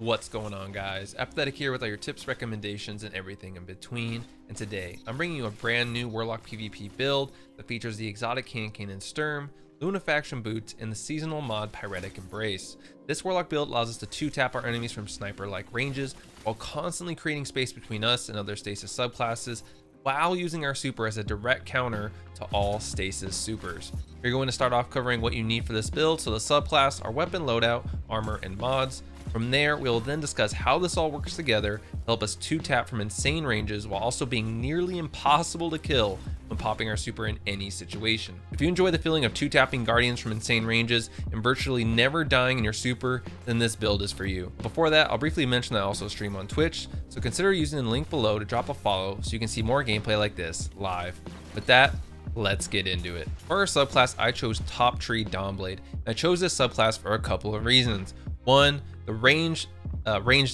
What's going on, guys? Apathettic here with all your tips, recommendations, and everything in between. And today, I'm bringing you a brand new Warlock PvP build that features the Exotic Handcannon Sturm, Lunafaction Boots, and the seasonal mod pyretic Embrace. This Warlock build allows us to 2-tap our enemies from sniper-like ranges while constantly creating space between us and other stasis subclasses, while using our super as a direct counter to all stasis supers. We're going to start off covering what you need for this build, so the subclass, our weapon loadout, armor, and mods. From there, we'll then discuss how this all works together to help us 2-tap from insane ranges while also being nearly impossible to kill when popping our super in any situation. If you enjoy the feeling of 2-tapping guardians from insane ranges and virtually never dying in your super, then this build is for you. Before that, I'll briefly mention that I also stream on Twitch, so consider using the link below to drop a follow so you can see more gameplay like this live. With that, let's get into it. For our subclass, I chose Top Tree Dawnblade. I chose this subclass for a couple of reasons. One, the ranged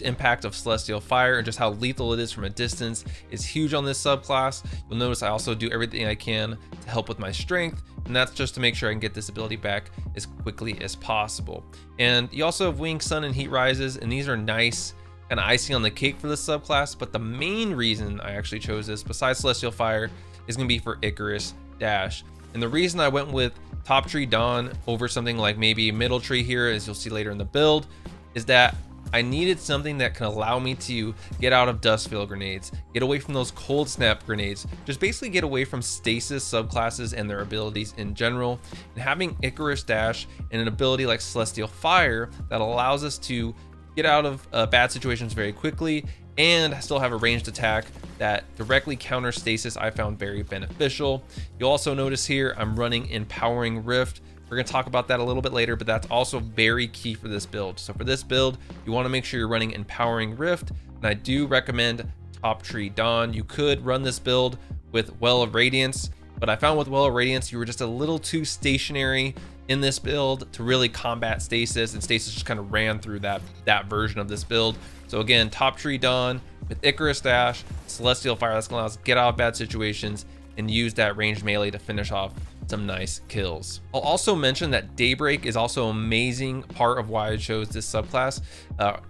impact of celestial fire and just how lethal it is from a distance is huge on this subclass. You'll notice I also do everything I can to help with my strength, and that's just to make sure I can get this ability back as quickly as possible. And you also have Wing, Sun, and Heat Rises, and these are nice kind of icing on the cake for this subclass. But the main reason I actually chose this, besides celestial fire, is going to be for Icarus Dash. And the reason I went with Top Tree Dawn over something like maybe Middle Tree here, as you'll see later in the build, is that I needed something that can allow me to get out of Dustfield grenades, get away from those Cold Snap grenades, just basically get away from stasis subclasses and their abilities in general. And having Icarus Dash and an ability like Celestial Fire that allows us to get out of bad situations very quickly and still have a ranged attack that directly counters stasis, I found very beneficial. You'll also notice here I'm running Empowering Rift. We're going to talk about that a little bit later, but that's also very key for this build. So for this build, you want to make sure you're running Empowering Rift, and I do recommend Top Tree Dawn. You could run this build with Well of Radiance, but I found with Well of Radiance, you were just a little too stationary in this build to really combat stasis, and stasis just kind of ran through that version of this build. So again, Top Tree Dawn with Icarus Dash, Celestial Fire, that's going to allow us to get out of bad situations and use that ranged melee to finish off some nice kills. I'll also mention that Daybreak is also an amazing part of why I chose this subclass,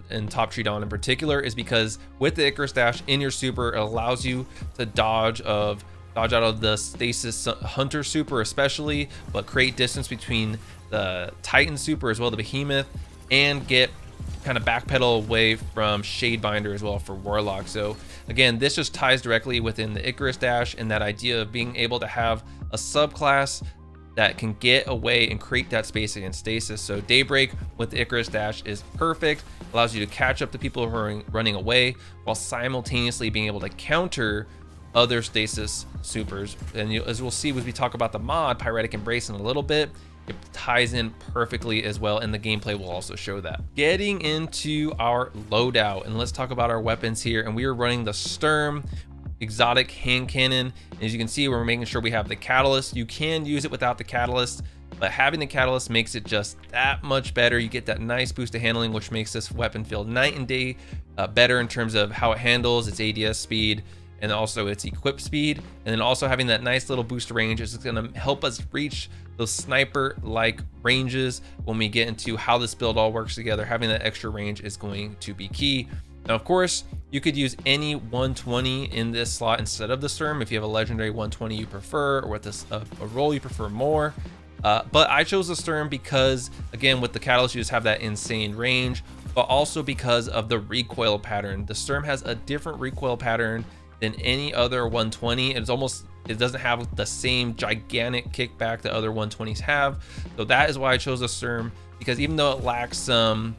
and Top Tree Dawn in particular, is because with the Icarus Dash in your super, it allows you to dodge out of the stasis hunter super especially, but create distance between the Titan super as well, the Behemoth, and get kind of backpedal away from Shadebinder as well for Warlock. So again, this just ties directly within the Icarus Dash and that idea of being able to have a subclass that can get away and create that space against stasis. So Daybreak with the Icarus Dash is perfect, allows you to catch up to people who are running away while simultaneously being able to counter other stasis supers. And as we'll see as we talk about the mod pyretic Embrace in a little bit, it ties in perfectly as well, and the gameplay will also show that. Getting into our loadout, and let's talk about our weapons here. And we are running the Sturm Exotic Handcannon. As you can see, we're making sure we have the catalyst. You can use it without the catalyst, but having the catalyst makes it just that much better. You get that nice boost of handling, which makes this weapon feel night and day better in terms of how it handles, its ADS speed, and also its equip speed. And then also having that nice little boost range is going to help us reach those sniper like ranges when we get into how this build all works together. Having that extra range is going to be key. Now, of course, you could use any 120 in this slot instead of the Sturm if you have a legendary 120 you prefer, or with a role you prefer more. But I chose the Sturm because, again, with the catalyst, you just have that insane range, but also because of the recoil pattern. The Sturm has a different recoil pattern than any other 120. It doesn't have the same gigantic kickback that other 120s have. So that is why I chose the Sturm, because even though it lacks some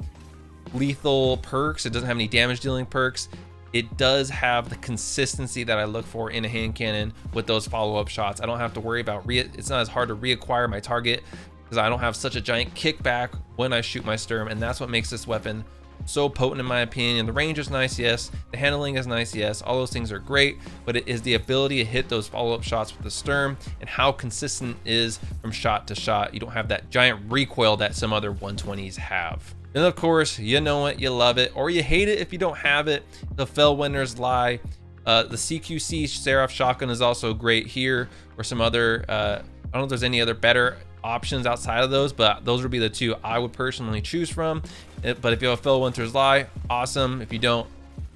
lethal perks, it doesn't have any damage dealing perks, it does have the consistency that I look for in a hand cannon with those follow-up shots. I don't have to worry about it's not as hard to reacquire my target because I don't have such a giant kickback when I shoot my Sturm, and that's what makes this weapon so potent in my opinion. The range is nice, yes. The handling is nice, yes. All those things are great, but it is the ability to hit those follow-up shots with the Sturm and how consistent it is from shot to shot. You don't have that giant recoil that some other 120s have. And of course, you know it, you love it, or you hate it if you don't have it. The fell winners lie. The CQC Seraph shotgun is also great here, or some other, I don't know if there's any other better options outside of those, but those would be the two I would personally choose from. But if you have a Fell Winter's Lie, awesome. If you don't,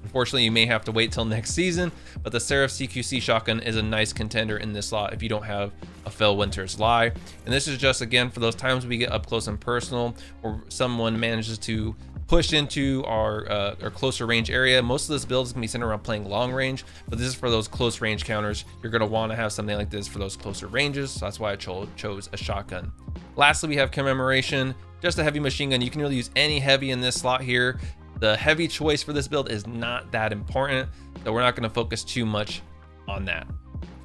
unfortunately, you may have to wait till next season, but the Seraph CQC shotgun is a nice contender in this slot if you don't have a Fell Winter's Lie. And this is just, again, for those times we get up close and personal, or someone manages to push into our closer range area. Most of this build is gonna be centered around playing long range, but this is for those close range counters. You're gonna wanna have something like this for those closer ranges, so that's why I chose a shotgun. Lastly, we have Commemoration, just a heavy machine gun. You can really use any heavy in this slot here. The heavy choice for this build is not that important, so we're not gonna focus too much on that.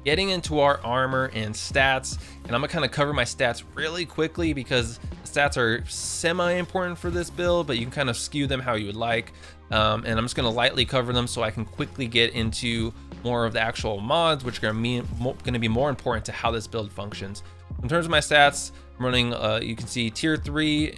Getting into our armor and stats, and I'm gonna kind of cover my stats really quickly because the stats are semi-important for this build, but you can kind of skew them how you would like. And I'm just gonna lightly cover them so I can quickly get into more of the actual mods, which are gonna be more important to how this build functions. In terms of my stats, I'm running, you can see tier 3,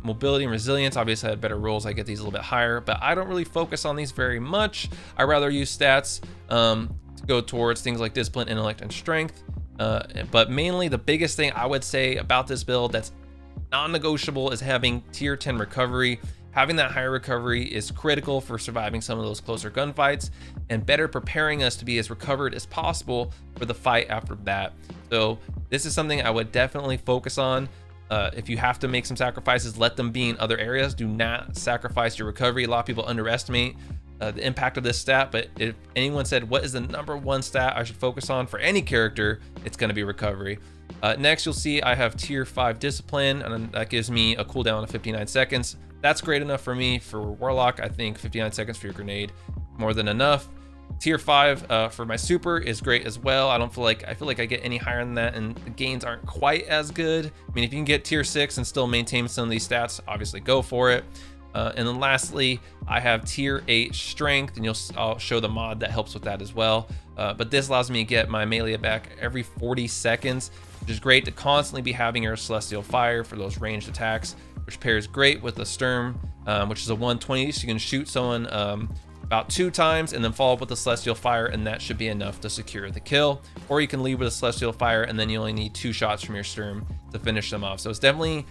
mobility and resilience. Obviously I had better rolls, I get these a little bit higher, but I don't really focus on these very much. I rather use stats to go towards things like discipline, intellect, and strength. But mainly the biggest thing I would say about this build that's non-negotiable is having tier 10 recovery. Having that higher recovery is critical for surviving some of those closer gunfights and better preparing us to be as recovered as possible for the fight after that. So this is something I would definitely focus on. If you have to make some sacrifices, let them be in other areas. Do not sacrifice your recovery. A lot of people underestimate the impact of this stat, but if anyone said what is the #1 stat I should focus on for any character, it's going to be recovery. Next, you'll see I have tier 5 discipline, and that gives me a cooldown of 59 seconds. That's great enough for me. For Warlock, I think 59 seconds for your grenade, more than enough. Tier 5 for my super is great as well. I feel like I get any higher than that, and the gains aren't quite as good. I mean, if you can get tier 6 and still maintain some of these stats, obviously go for it. And then lastly, I have tier 8 strength, and I'll show the mod that helps with that as well. But this allows me to get my melee back every 40 seconds, which is great to constantly be having your celestial fire for those ranged attacks, which pairs great with the Sturm, which is a 120, so you can shoot someone about 2 times and then follow up with the celestial fire, and that should be enough to secure the kill. Or you can lead with a celestial fire, and then you only need 2 shots from your Sturm to finish them off. So it's definitely,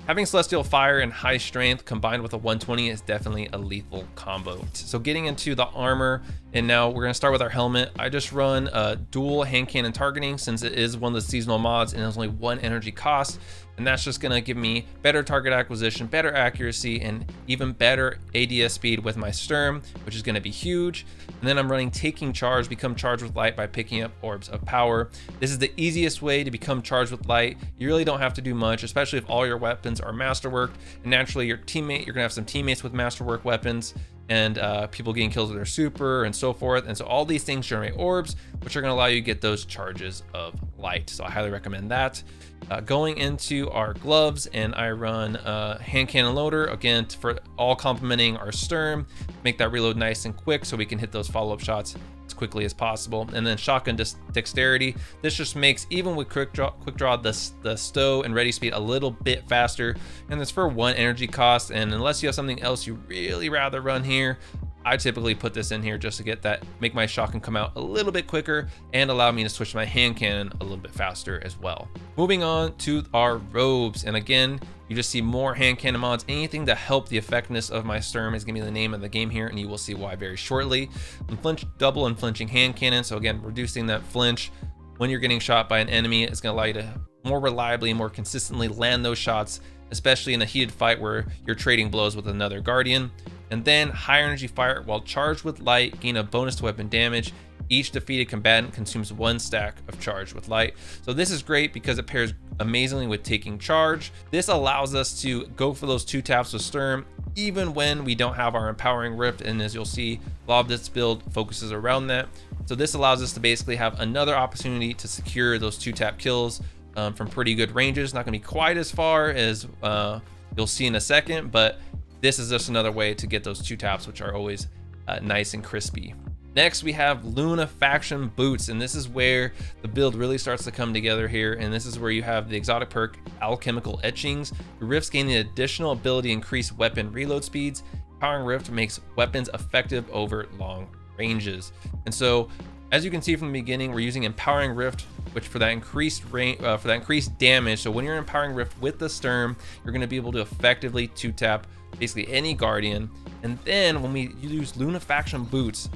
having celestial fire and high strength combined with a 120 is definitely a lethal combo. So getting into the armor, and now we're gonna start with our helmet. I just run dual hand cannon targeting since it is one of the seasonal mods and there's only 1 energy cost. And that's just gonna give me better target acquisition, better accuracy, and even better ADS speed with my Sturm, which is gonna be huge. And then I'm running Taking Charge, become charged with light by picking up orbs of power. This is the easiest way to become charged with light. You really don't have to do much, especially if all your weapons are masterworked. And naturally you're gonna have some teammates with masterwork weapons, and people getting kills with their super and so forth. And so all these things generate orbs, which are gonna allow you to get those charges of light. So I highly recommend that. Going into our gloves, and I run hand cannon loader, again, for all complementing our Sturm, make that reload nice and quick so we can hit those follow-up shots as quickly as possible. And then shotgun dexterity. This just makes, even with quick draw, the stow and ready speed a little bit faster, and it's for 1 energy cost. And unless you have something else you really rather run here, I typically put this in here just to get that, make my shotgun come out a little bit quicker and allow me to switch my hand cannon a little bit faster as well. Moving on to our robes, and again, you just see more hand cannon mods. Anything to help the effectiveness of my Sturm is gonna be the name of the game here, and you will see why very shortly. Double and flinching hand cannon, so again, reducing that flinch when you're getting shot by an enemy is gonna allow you to more reliably, more consistently land those shots, especially in a heated fight where you're trading blows with another Guardian. And then higher energy fire, while charged with light, gain a bonus to weapon damage. Each defeated combatant consumes 1 stack of charge with light. So this is great because it pairs amazingly with Taking Charge. This allows us to go for those 2 taps with Sturm, even when we don't have our empowering rift. And as you'll see, a lot of this build focuses around that. So this allows us to basically have another opportunity to secure those 2-tap kills from pretty good ranges. Not gonna be quite as far as you'll see in a second, but this is just another way to get those 2 taps, which are always nice and crispy. Next, we have Lunafaction Boots, and this is where the build really starts to come together here. And this is where you have the exotic perk, Alchemical Etchings. Your rifts gain the additional ability to increase weapon reload speeds. Powering Rift makes weapons effective over long ranges. And so As you can see from the beginning, we're using Empowering Rift, which for that increased range, for that increased damage. So when you're Empowering Rift with the Sturm, you're going to be able to effectively 2-tap basically any Guardian. And then when we use Lunafaction Boots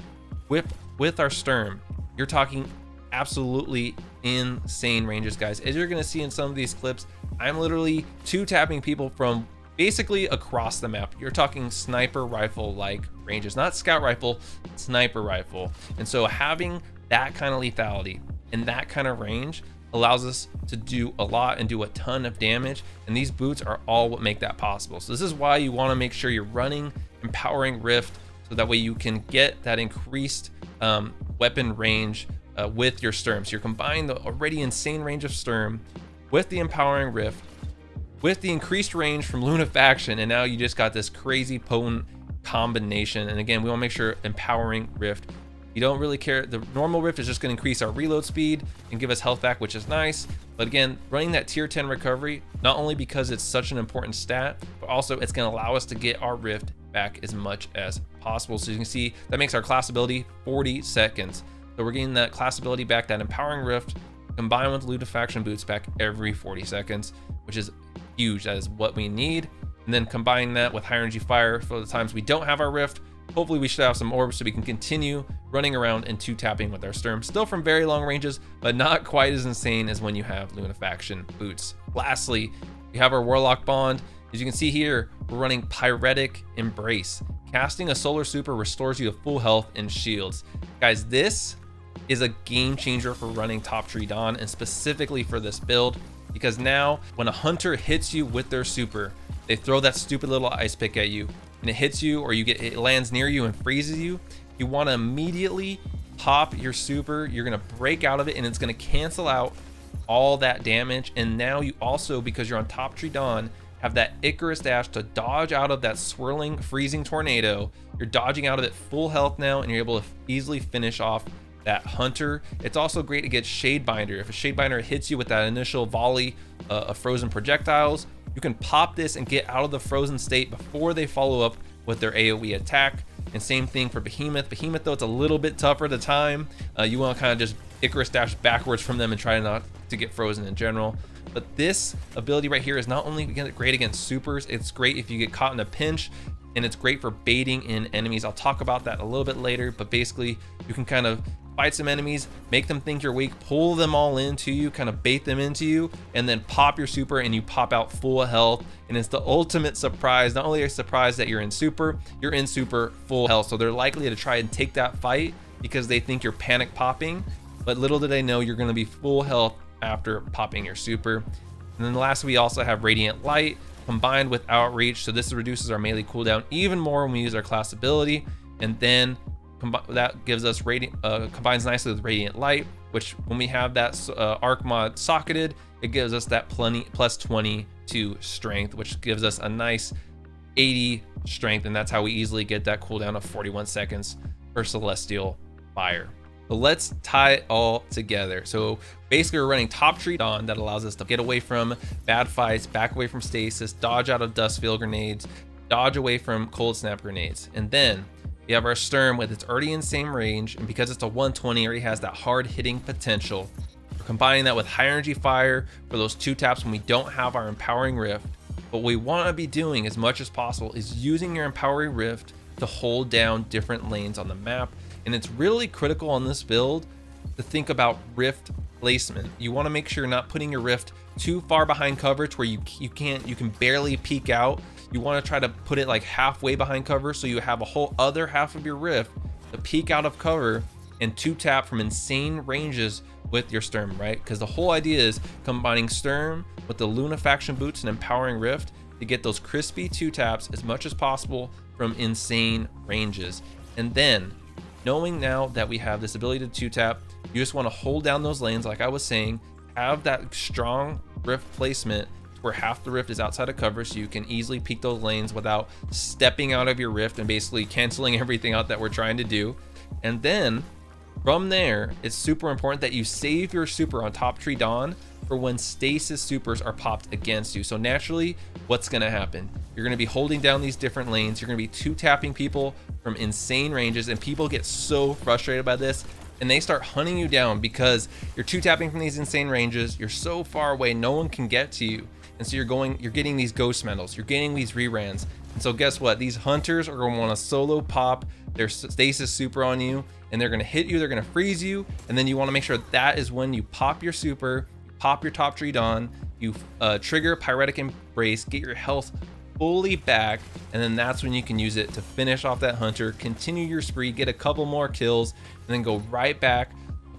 with our Sturm, you're talking absolutely insane ranges, guys. As you're going to see in some of these clips, I'm literally 2-tapping people from basically across the map. You're talking sniper rifle like ranges, not scout rifle, sniper rifle. And so having that kind of lethality and that kind of range allows us to do a lot and do a ton of damage, and these boots are all what make that possible. So this is why you want to make sure you're running Empowering Rift, so that way you can get that increased weapon range with your Sturm. So you're combining the already insane range of Sturm with the Empowering Rift, with the increased range from Lunafaction, and now you just got this crazy potent combination. And again, we want to make sure Empowering Rift, you don't really care. The normal Rift is just going to increase our reload speed and give us health back, which is nice. But again, running that tier 10 recovery, not only because it's such an important stat, but also it's going to allow us to get our Rift back as much as possible. So you can see that makes our class ability 40 seconds. So we're getting that class ability back, that Empowering Rift, combined with Lunafaction Boots back every 40 seconds, which is huge. That is what we need. And then combine that with High Energy Fire for the times we don't have our Rift. Hopefully we should have some orbs so we can continue running around and 2-tapping with our Sturm. Still from very long ranges, but not quite as insane as when you have Lunafaction Boots. Lastly, we have our Warlock Bond. As you can see here, we're running Pyretic Embrace. Casting a solar super restores you to full health and shields. Guys, this is a game changer for running Top Tree Dawn, and specifically for this build, because now when a hunter hits you with their super, they throw that stupid little ice pick at you and it hits you, or it lands near you and freezes you. You want to immediately pop your super. You're going to break out of it and it's going to cancel out all that damage. And now you also, because you're on Top Tree Dawn, have that Icarus dash to dodge out of that swirling, freezing tornado. You're dodging out of it full health now, and you're able to easily finish off that hunter. It's also great to get Shadebinder. If a Shadebinder hits you with that initial volley of frozen projectiles, you can pop this and get out of the frozen state before they follow up with their AoE attack. And same thing for Behemoth. Behemoth, though, it's a little bit tougher to time. You want to kind of just Icarus dash backwards from them and try not to get frozen in general. But this ability right here is not only great against supers, it's great if you get caught in a pinch, and it's great for baiting in enemies. I'll talk about that a little bit later, but basically you can kind of fight some enemies, make them think you're weak, pull them all into you, kind of bait them into you, and then pop your super and you pop out full health. And it's the ultimate surprise. Not only are you surprised that you're in super full health. So they're likely to try and take that fight because they think you're panic popping, but little do they know you're going to be full health after popping your super. And then lastly, we also have Radiant Light combined with Outreach. So this reduces our melee cooldown even more when we use our class ability. And then that gives us combines nicely with Radiant Light, which when we have that arc mod socketed, it gives us that plus 20 to strength, which gives us a nice 80 strength. And that's how we easily get that cooldown of 41 seconds for Celestial Fire. So let's tie it all together. So basically we're running Top Tree Dawn that allows us to get away from bad fights, back away from stasis, dodge out of dust field grenades, dodge away from cold snap grenades. And then we have our Sturm with its already insane range, and because it's a 120, it already has that hard hitting potential. We're combining that with High Energy Fire for those 2-taps when we don't have our Empowering Rift. What we want to be doing as much as possible is using your Empowering Rift to hold down different lanes on the map. And it's really critical on this build to think about Rift placement. You want to make sure you're not putting your Rift too far behind cover to where you can barely peek out. You want to try to put it like halfway behind cover, so you have a whole other half of your Rift to peek out of cover and 2-tap from insane ranges with your Sturm, right? Because the whole idea is combining Sturm with the Lunafaction Boots and Empowering Rift to get those crispy 2-taps as much as possible from insane ranges. And then knowing now that we have this ability to 2-tap, you just want to hold down those lanes, like I was saying, have that strong Rift placement where half the Rift is outside of cover, so you can easily peek those lanes without stepping out of your Rift and basically canceling everything out that we're trying to do. And then from there, it's super important that you save your super on Top Tree Dawn for when stasis supers are popped against you. So naturally, what's going to happen? You're going to be holding down these different lanes. You're going to be 2-tapping people from insane ranges, and people get so frustrated by this. and they start hunting you down because you're two tapping from these insane ranges. You're so far away, no one can get to you. And so you're getting these ghost medals, you're getting these reruns. And so guess what? These hunters are going to want to solo pop their stasis super on you, and they're going to hit you, they're going to freeze you, and then you want to make sure that is when you pop your super, pop your top tree dawn, you trigger pyretic embrace, get your health fully back, and then that's when you can use it to finish off that hunter, continue your spree, get a couple more kills, and then go right back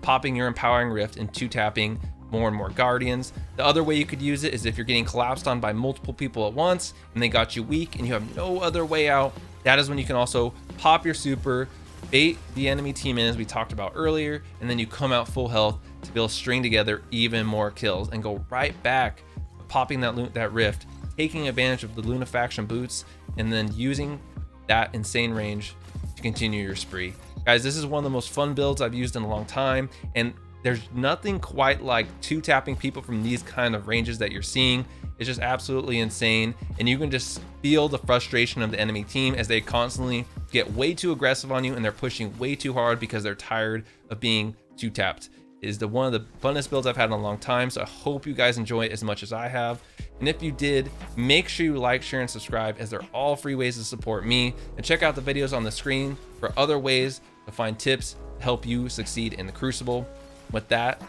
popping your empowering rift and two tapping more and more guardians. The other way you could use it is if you're getting collapsed on by multiple people at once and they got you weak and you have no other way out. That is when you can also pop your super, bait the enemy team in, as we talked about earlier, and then you come out full health to be able to string together even more kills and go right back popping that rift, taking advantage of the Lunafaction Boots, and then using that insane range to continue your spree. Guys, this is one of the most fun builds I've used in a long time, and there's nothing quite like two tapping people from these kind of ranges that you're seeing. It's just absolutely insane, and you can just feel the frustration of the enemy team as they constantly get way too aggressive on you and they're pushing way too hard because they're tired of being two tapped. It is one of the funnest builds I've had in a long time, so I hope you guys enjoy it as much as I have. And if you did, make sure you like, share, and subscribe, as they're all free ways to support me. And check out the videos on the screen for other ways to find tips to help you succeed in the Crucible. With that,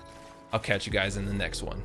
I'll catch you guys in the next one.